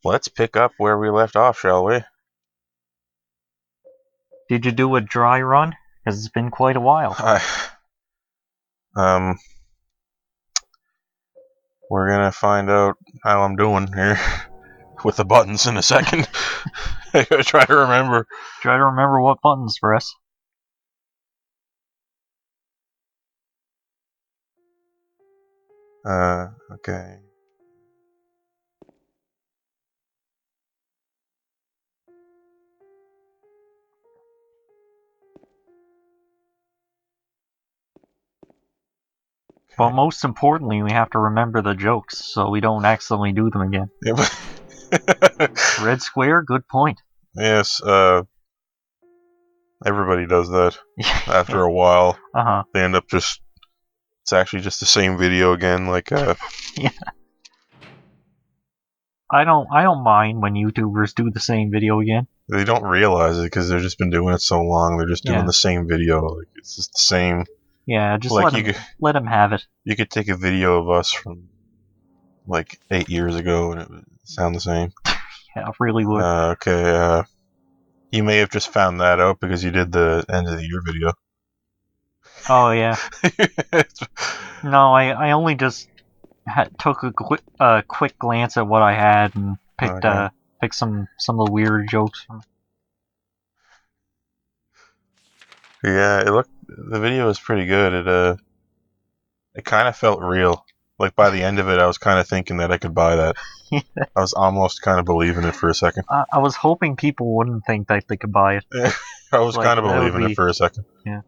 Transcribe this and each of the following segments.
Let's pick up where we left off, shall we? Did you do a dry run? Because it's been quite a while. We're gonna find out how I'm doing here with the buttons in a second. I gotta try to remember. Try to remember what buttons press. Okay. But most importantly, we have to remember the jokes so we don't accidentally do them again. Yeah, Red square, good point. yes, everybody does that. After a while, they end up just... It's actually just the same video again, like, Yeah. I don't mind when YouTubers do the same video again. They don't realize it because they've just been doing it so long. They're just doing the same video. Like, it's just the same. Yeah, just like let them have it. You could take a video of us from like 8 years ago and it would sound the same. Yeah, it really would. Okay, you may have just found that out because you did the end of the year video. Oh yeah. No, I only just took a quick glance at what I had and picked some of the weird jokes from. Yeah, the video was pretty good. It kind of felt real. Like by the end of it, I was kind of thinking that I could buy that. I was almost kind of believing it for a second. I was hoping people wouldn't think that they could buy it. I was kind of believing it for a second. Yeah.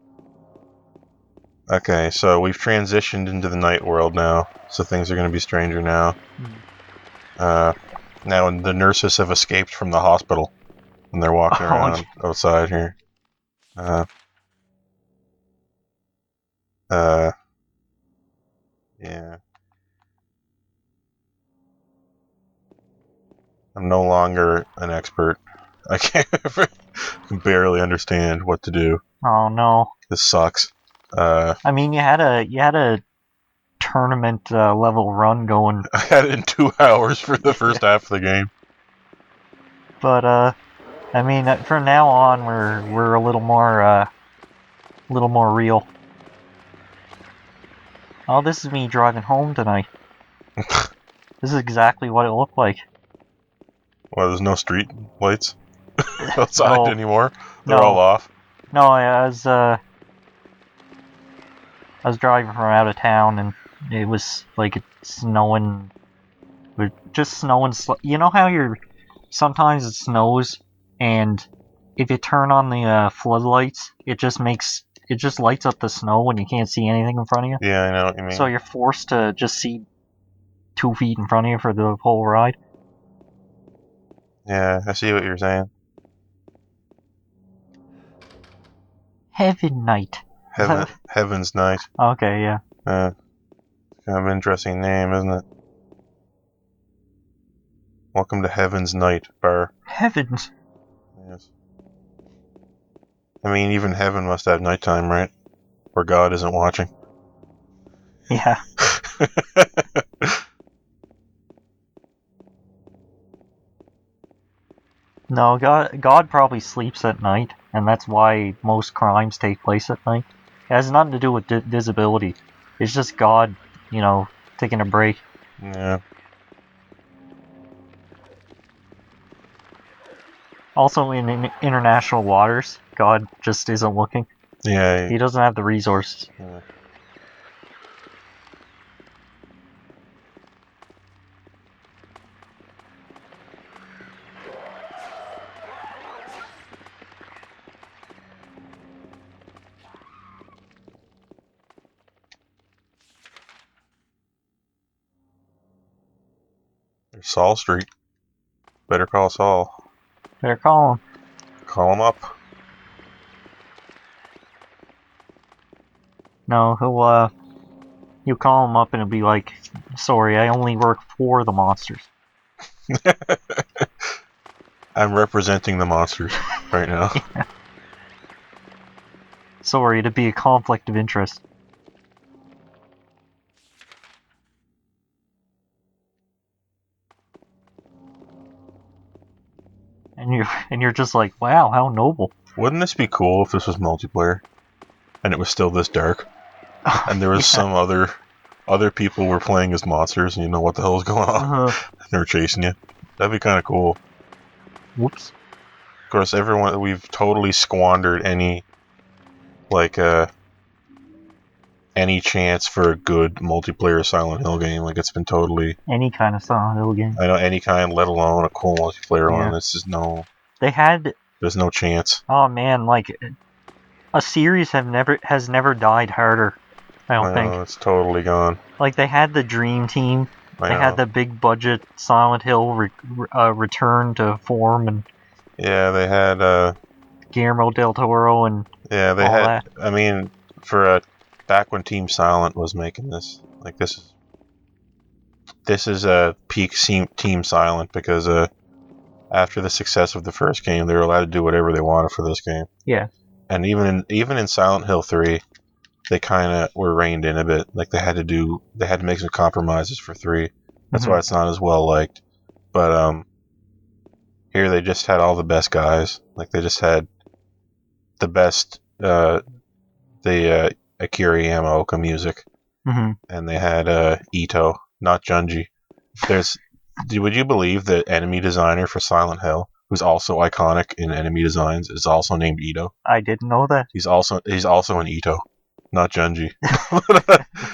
Okay, so we've transitioned into the night world now, so things are going to be stranger now. Now the nurses have escaped from the hospital, and they're walking around outside here. Yeah. I'm no longer an expert. I can barely understand what to do. Oh no. This sucks. I mean, you had a tournament level run going. I had it in 2 hours for the first half of the game. But I mean, from now on, we're a little more real. Oh, this is me driving home tonight. This is exactly what it looked like. Well, there's no street lights outside anymore. They're all off. No, I was driving from out of town, and it was like snowing. It was just snowing. You know how sometimes it snows, and if you turn on the floodlights, it just lights up the snow when you can't see anything in front of you. Yeah, I know what you mean. So you're forced to just see 2 feet in front of you for the whole ride. Yeah, I see what you're saying. Heaven Night. Heaven's Night. Okay, yeah. Kind of an interesting name, isn't it? Welcome to Heaven's Night Bar. Heavens. Yes. I mean, even heaven must have nighttime, right? Where God isn't watching. Yeah. No, God probably sleeps at night, and that's why most crimes take place at night. It has nothing to do with visibility. It's just God, taking a break. Yeah. Also, in international waters, God just isn't looking. Yeah. He doesn't have the resources. Yeah. There's Saul Street. Better call Saul. Better call him. Call him up. No, you call him up and it'll be like, sorry, I only work for the monsters. I'm representing the monsters right now. Yeah. Sorry, it'd be a conflict of interest. and you're just like, wow, how noble. Wouldn't this be cool if this was multiplayer, and it was still this dark, and there was some other people were playing as monsters, and you know what the hell is going on, and they're chasing you? That'd be kind of cool. Whoops. Of course, we've totally squandered any chance for a good multiplayer Silent Hill game. Like, it's been totally Any kind of Silent Hill game. I know any kind, let alone a cool multiplayer one. It's just there's no chance. Oh man, like a series has never died harder. I don't think. It's totally gone. Like they had the Dream Team. They had the big budget Silent Hill return to form, and yeah, they had Guillermo del Toro and yeah, they all had. that. I mean, for back when Team Silent was making this, like this is a peak Team Silent, because after the success of the first game, they were allowed to do whatever they wanted for this game. Yeah. And even in Silent Hill 3, they kind of were reined in a bit. Like they had to make some compromises for 3. That's why it's not as well liked. But here they just had all the best guys. Like they just had the best Akira Yamaoka music, and they had Ito, not Junji. Would you believe the enemy designer for Silent Hill, who's also iconic in enemy designs, is also named Ito? I didn't know that. He's also an Ito, not Junji.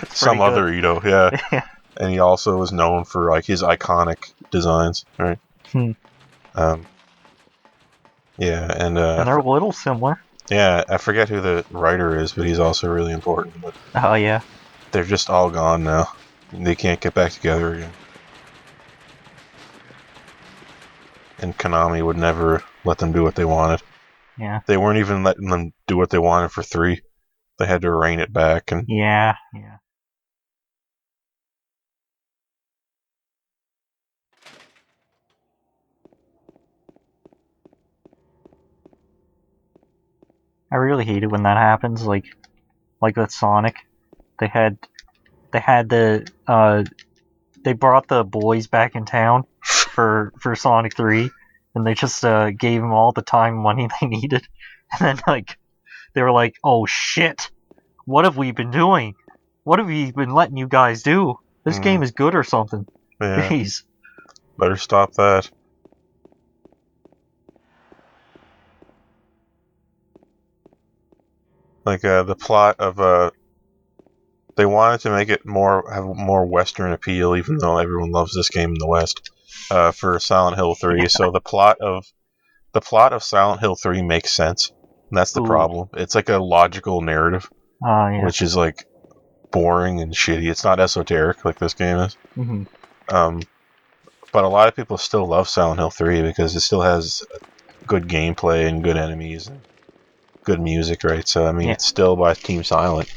Some good. other Ito, yeah. And he also is known for like his iconic designs, right? Yeah, and they're a little similar. Yeah, I forget who the writer is, but he's also really important. But oh yeah, they're just all gone now. They can't get back together again. And Konami would never let them do what they wanted. Yeah. They weren't even letting them do what they wanted for 3. They had to rein it back. And yeah. I really hate it when that happens. Like with Sonic, they brought the boys back in town for Sonic 3, and they just gave them all the time and money they needed, and then they were like, oh shit, what have we been doing? What have we been letting you guys do? This game is good or something. Yeah. Jeez. Better stop that. Like the plot of they wanted to make it have more Western appeal, even though everyone loves this game in the West. For Silent Hill 3, yeah. So the plot of Silent Hill 3 makes sense. And that's the problem. It's like a logical narrative, yeah. which is like boring and shitty. It's not esoteric like this game is. But a lot of people still love Silent Hill 3 because it still has good gameplay and good enemies and good music, right? So I mean, it's still by Team Silent.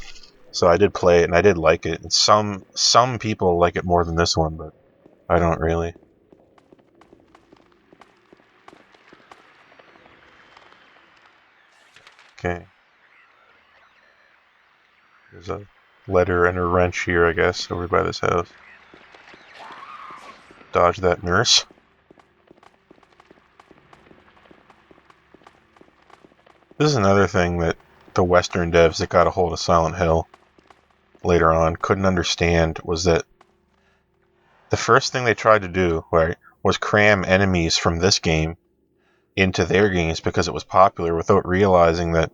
So I did play it and I did like it. And some people like it more than this one, but I don't really. Okay. There's a letter and a wrench here, I guess, over by this house. Dodge that nurse. This is another thing that the Western devs that got a hold of Silent Hill later on couldn't understand, was that the first thing they tried to do, right, was cram enemies from this game into their games because it was popular, without realizing that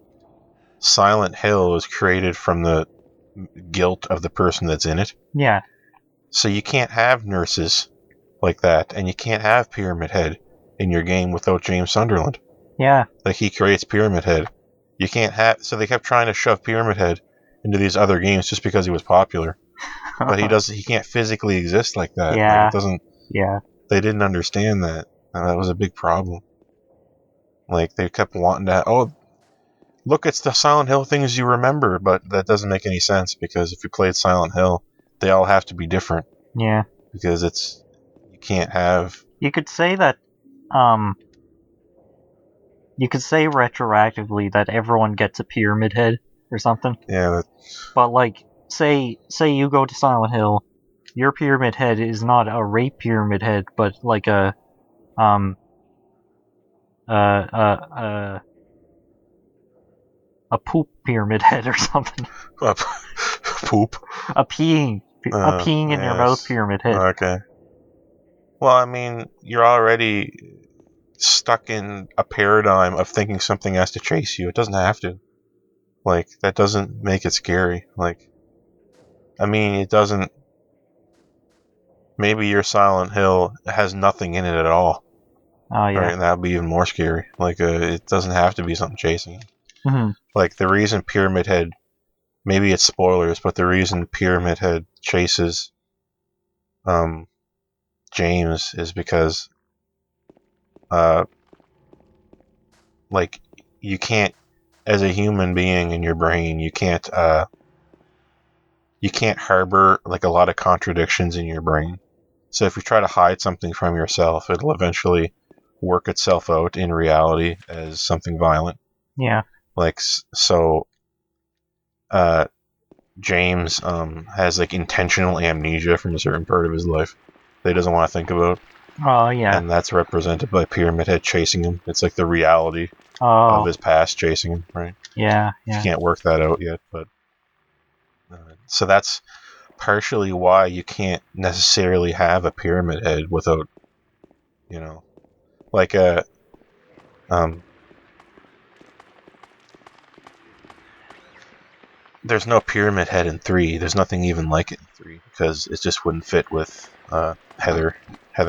Silent Hill was created from the guilt of the person that's in it. Yeah. So you can't have nurses like that, and you can't have Pyramid Head in your game without James Sunderland. Yeah. Like, he creates Pyramid Head. You can't have... So they kept trying to shove Pyramid Head into these other games just because he was popular. But he can't physically exist like that. Yeah. Like, it doesn't... Yeah. They didn't understand that. And that was a big problem. Like, they kept wanting to... Oh, look, it's the Silent Hill things you remember, but that doesn't make any sense, because if you played Silent Hill, they all have to be different. Yeah. Because it's... You can't have... You could say that, you could say retroactively that everyone gets a Pyramid Head or something. Yeah. But, like, say you go to Silent Hill, your Pyramid Head is not a rape Pyramid Head, but like a, a poop pyramid head or something. Poop. A peeing in your mouth Yes. pyramid head. Okay. Well, I mean, you're already stuck in a paradigm of thinking something has to chase you. It doesn't have to. Like, that doesn't make it scary. Like, I mean, it doesn't. Maybe your Silent Hill has nothing in it at all. Oh yeah. Right, and that would be even more scary. Like, it doesn't have to be something chasing you. Mm-hmm. Like, the reason Pyramid Head, maybe it's spoilers, but the reason Pyramid Head chases James is because, like, you can't, as a human being in your brain, you can't harbor, like, a lot of contradictions in your brain. So if you try to hide something from yourself, it'll eventually work itself out in reality as something violent. Yeah. Like, so, James has, like, intentional amnesia from a certain part of his life that he doesn't want to think about, Oh yeah. and that's represented by Pyramid Head chasing him. It's like the reality of Oh his past chasing him, right? yeah. You Yeah. can't work that out yet, but so that's partially why you can't necessarily have a Pyramid Head without, like a there's no Pyramid Head in 3. There's nothing even like it in 3 because it just wouldn't fit with Heather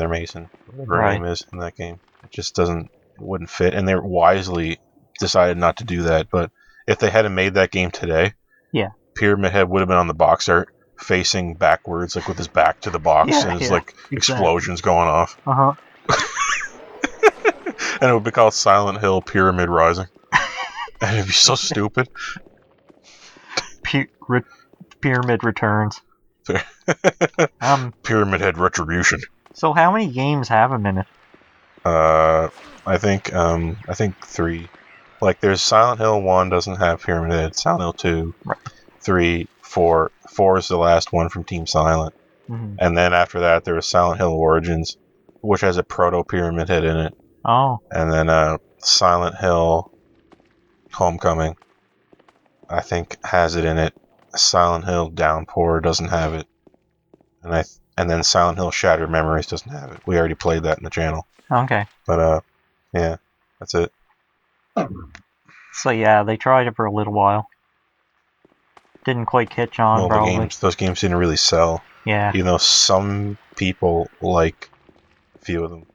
Mason, whatever her Right. name is in that game. It just doesn't. It wouldn't fit, and they wisely decided not to do that. But if they hadn't made that game today, Yeah. Pyramid Head would have been on the box art, facing backwards, like with his back to the box, Yeah. and there's Yeah. like explosions going off, Uh huh. and it would be called Silent Hill Pyramid Rising, and it'd be so stupid. Pyramid returns. Pyramid Head Retribution. So how many games have them in it? I think 3. Like, there's Silent Hill 1 doesn't have Pyramid Head. Silent Hill 2, Right. 3, 4. 4 is the last one from Team Silent. Mm-hmm. And then after that, there was Silent Hill Origins, which has a proto Pyramid Head in it. Oh. And then Silent Hill Homecoming, I think, has it in it. Silent Hill Downpour doesn't have it. And then Silent Hill Shattered Memories doesn't have it. We already played that in the channel. Okay. But yeah, that's it. So yeah, they tried it for a little while. Didn't quite catch on, Well, probably. those games didn't really sell. Yeah. Even though some people like a few of them.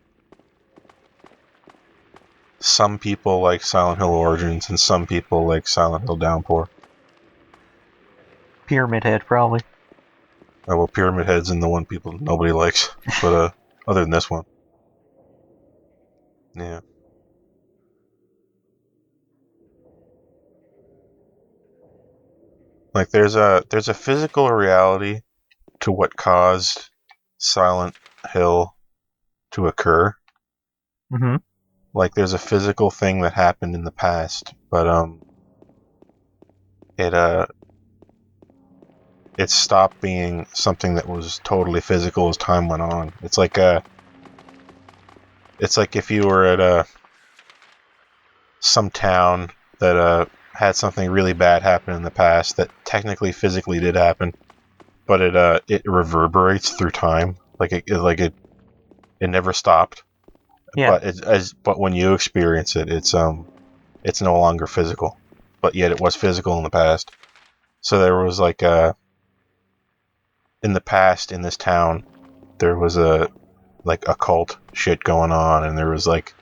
Some people like Silent Hill Origins, and some people like Silent Hill Downpour. Pyramid Head, probably. Well, Pyramid Head's in the one nobody likes. But other than this one. Yeah. Like, there's a physical reality to what caused Silent Hill to occur. Mm-hmm. Like, there's a physical thing that happened in the past, but it stopped being something that was totally physical as time went on. It's like if you were at some town that had something really bad happen in the past that technically physically did happen, but it reverberates through time. Like it never stopped. Yeah. But when you experience it, it's no longer physical, but yet it was physical in the past. So there was like in the past in this town, there was like occult shit going on, and there was like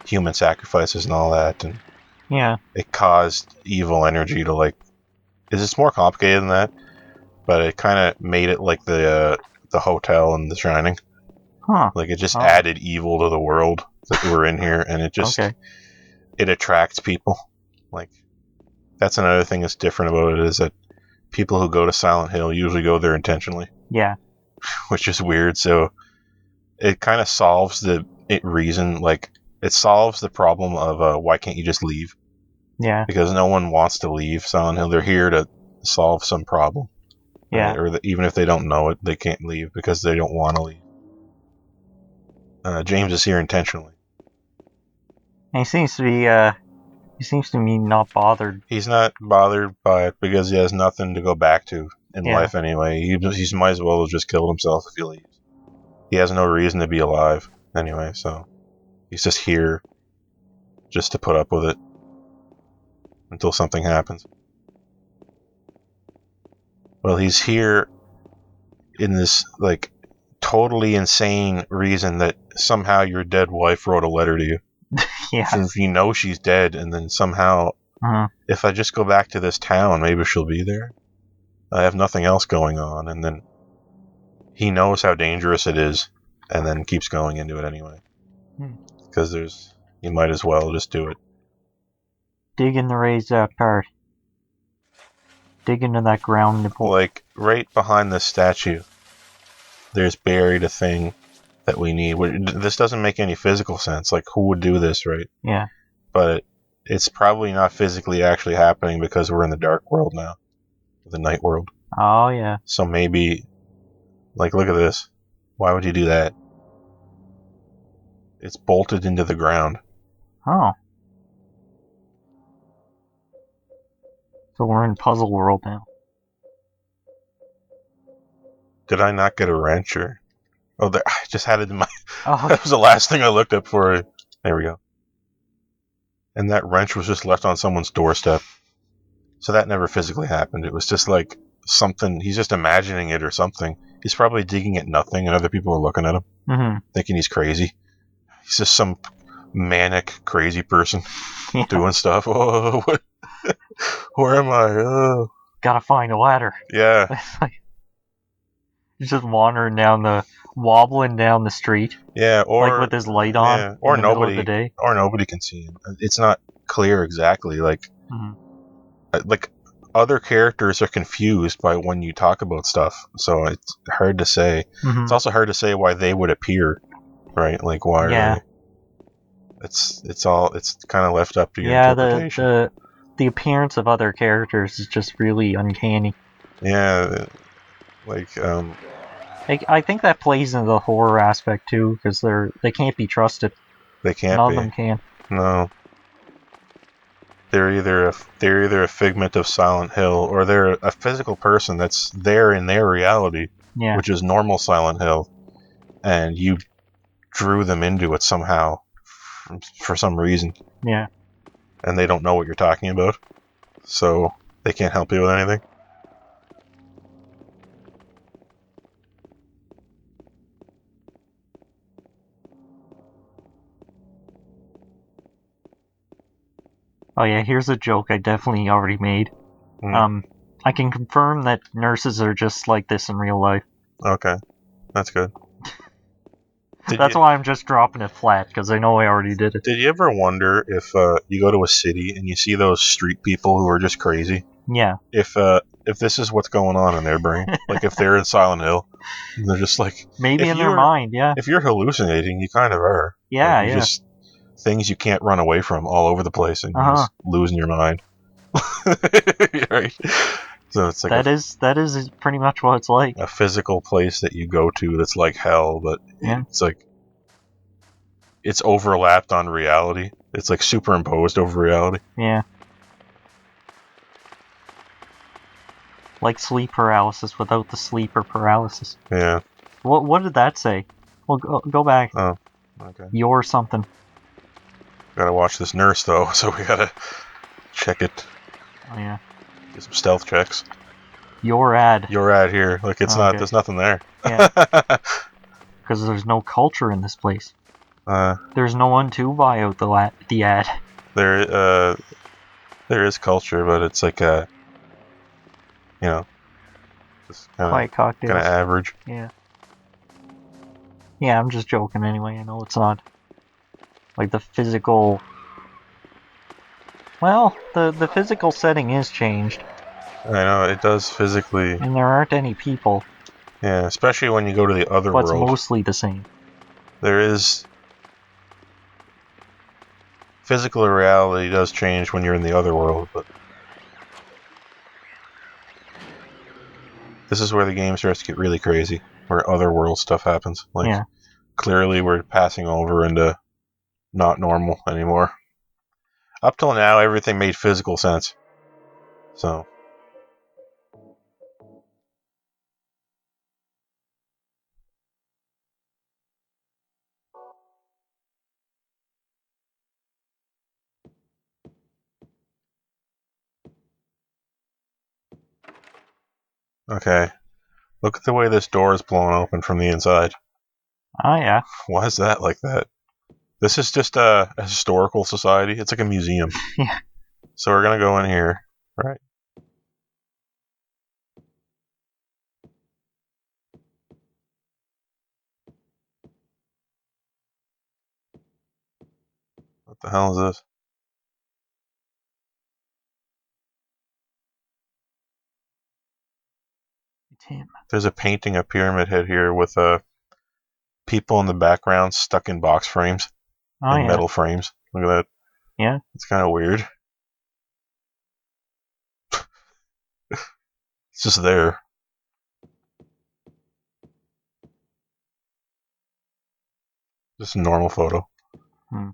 human sacrifices and all that, and Yeah. it caused evil energy to like. It's more complicated than that, but it kind of made it like the hotel in The Shining. Huh. Like, it just added evil to the world that we're in here, and it just it attracts people. Like, that's another thing that's different about it, is that people who go to Silent Hill usually go there intentionally. Yeah. Which is weird. So it kind of solves the reason, like, it solves the problem of why can't you just leave? Yeah. Because no one wants to leave Silent Hill. They're here to solve some problem. Yeah. Right? Or even if they don't know it, they can't leave because they don't want to leave. James is here intentionally. And he seems to be not bothered. He's not bothered by it because he has nothing to go back to in Yeah. life anyway. He might as well have just killed himself if he leaves. He has no reason to be alive anyway, so he's just here just to put up with it until something happens. Well, he's here in this, like, totally insane reason that somehow your dead wife wrote a letter to you. Yeah. Since you know she's dead, and then somehow, if I just go back to this town, maybe she'll be there. I have nothing else going on, and then he knows how dangerous it is, and then keeps going into it anyway. Because you might as well just do it. Dig in the raised part. Dig into that ground nipple. Like, right behind this statue, there's buried a thing that we need. This doesn't make any physical sense. Like, who would do this, right? Yeah. But it's probably not physically actually happening because we're in the dark world now. The night world. Oh, yeah. So maybe, like, look at this. Why would you do that? It's bolted into the ground. Oh. So we're in puzzle world now. Did I not get a wrench or... Oh, I just had it in my... Oh. That was the last thing I looked up for. There we go. And that wrench was just left on someone's doorstep. So that never physically happened. It was just like something... He's just imagining it or something. He's probably digging at nothing and other people are looking at him. Thinking he's crazy. He's just some manic, crazy person doing stuff. Oh, what? Where am I? Oh. Gotta find a ladder. Yeah. He's just wobbling down the street. Yeah, or like with his light on. Yeah, or in the nobody. Middle of the day. Or nobody can see him. It's not clear exactly. Like other characters are confused by when you talk about stuff, so it's hard to say. It's also hard to say why they would appear, right? Like why? Yeah. It's kind of left up to your interpretation. The appearance of other characters is just really uncanny. Yeah, I think that plays into the horror aspect too, because they can't be trusted. They can't. None of them can. No. They're either a figment of Silent Hill, or they're a physical person that's there in their reality, which is normal Silent Hill, and you drew them into it somehow for some reason. Yeah. And they don't know what you're talking about, so they can't help you with anything. Oh yeah, here's a joke I definitely already made. I can confirm that nurses are just like this in real life. Okay, that's good. That's why I'm just dropping it flat, because I know I already did it. Did you ever wonder if you go to a city and you see those street people who are just crazy? Yeah. If this is what's going on in their brain, like if they're in Silent Hill, and they're just like maybe in their mind, yeah. If you're hallucinating, you kind of are. Yeah, like, just things you can't run away from all over the place, and you're just losing your mind. Right. So it's like that is pretty much what it's like. A physical place that you go to that's like hell, but it's like it's overlapped on reality. It's like superimposed over reality. Yeah. Like sleep paralysis without the sleeper paralysis. Yeah. What did that say? Well, go back. Oh, okay. You're something. Gotta watch this nurse though, so we gotta check it. Oh yeah. Get some stealth checks. Your ad here. Like it's not. There's nothing there. Yeah. Because there's no culture in this place. There's no one to buy out the ad. There is culture, but it's like just kind of average. Yeah. Yeah, I'm just joking anyway. I know it's not like the physical. Well, the physical setting is changed. I know, it does physically. And there aren't any people. Yeah, especially when you go to the other world. But it's mostly the same. There is... Physical reality does change when you're in the other world, but... This is where the game starts to get really crazy. Where other world stuff happens. Like, clearly we're passing over into not normal anymore. Up till now, everything made physical sense. So. Okay. Look at the way this door is blown open from the inside. Oh, yeah. Why is that like that? This is just a historical society. It's like a museum. Yeah. So we're going to go in here. Right. What the hell is this? It's him. There's a painting of Pyramid Head here with people in the background stuck in box frames. Oh, in yeah. metal frames. Look at that. Yeah. It's kind of weird. It's just there. Just a normal photo. Hmm.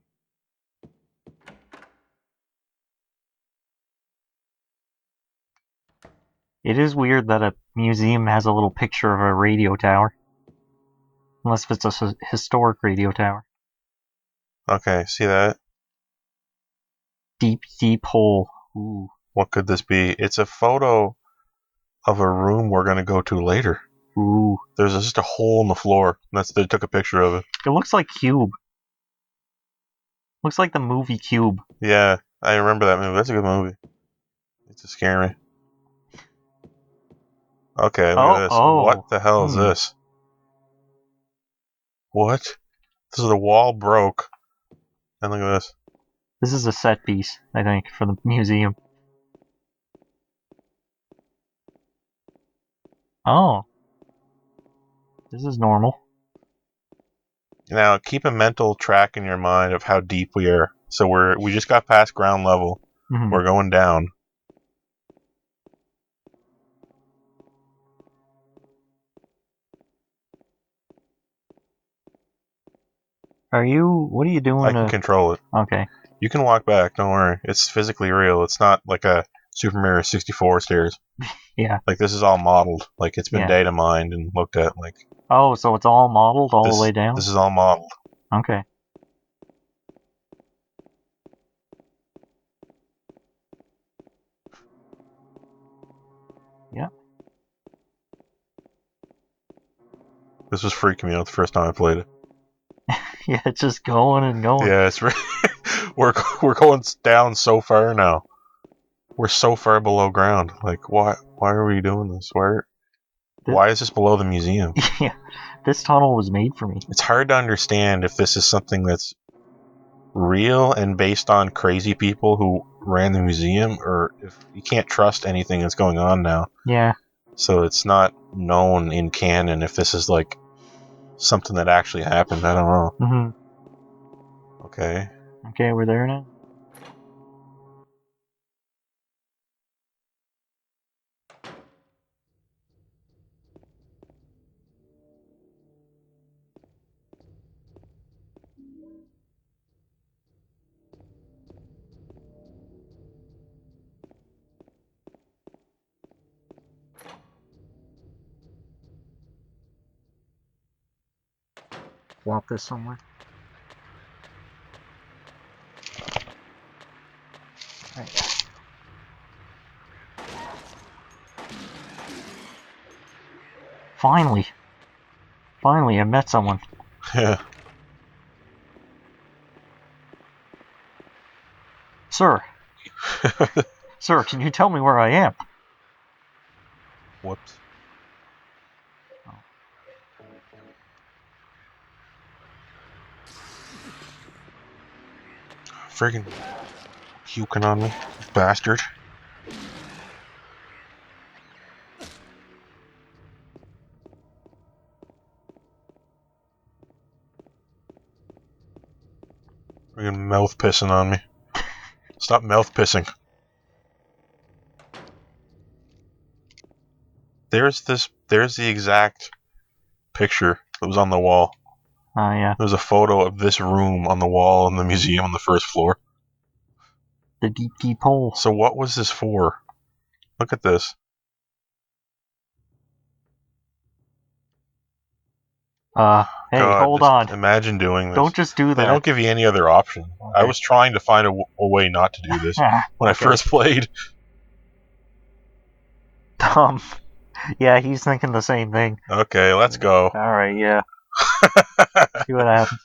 It is weird that a museum has a little picture of a radio tower. Unless it's a historic radio tower. Okay, see that? Deep, deep hole. Ooh. What could this be? It's a photo of a room we're going to go to later. Ooh. There's just a hole in the floor. They took a picture of it. It looks like Cube. Looks like the movie Cube. Yeah, I remember that movie. That's a good movie. It's to scare me. Okay, look at this. What the hell is this? What? This is the wall broke. And look at this. This is a set piece, I think, for the museum. Oh. This is normal. Now, keep a mental track in your mind of how deep we are. So we just got past ground level. Mm-hmm. We're going down. What are you doing? I can control it. Okay. You can walk back, don't worry. It's physically real. It's not like a Super Mario 64 stairs. Yeah. Like, this is all modeled. Like, it's been data mined and looked at. Like, oh, so it's all modeled all the way down? This is all modeled. Okay. Yeah. This was freaking me out the first time I played it. Yeah, it's just going and going. Yeah, it's we're going down so far now. We're so far below ground. Like, why are we doing this? Why is this below the museum? Yeah, this tunnel was made for me. It's hard to understand if this is something that's real and based on crazy people who ran the museum, or if you can't trust anything that's going on now. Yeah. So it's not known in canon if this is like something that actually happened. I don't know. Mm-hmm. Okay. Okay, we're there now. Flop this somewhere. Right. Finally, I met someone. Yeah. Sir. Sir, can you tell me where I am? Whoops. Friggin' puking on me, bastard. Friggin' mouth pissing on me. Stop mouth pissing. There's the exact picture that was on the wall. Oh, yeah. There's a photo of this room on the wall in the museum on the first floor. The deep, deep hole. So what was this for? Look at this. Hey, God, hold just on. imagine doing this. Don't just do that. They don't give you any other option. Okay. I was trying to find a way not to do this when I first played. Yeah, he's thinking the same thing. Okay, let's go. Alright, yeah. See what happens.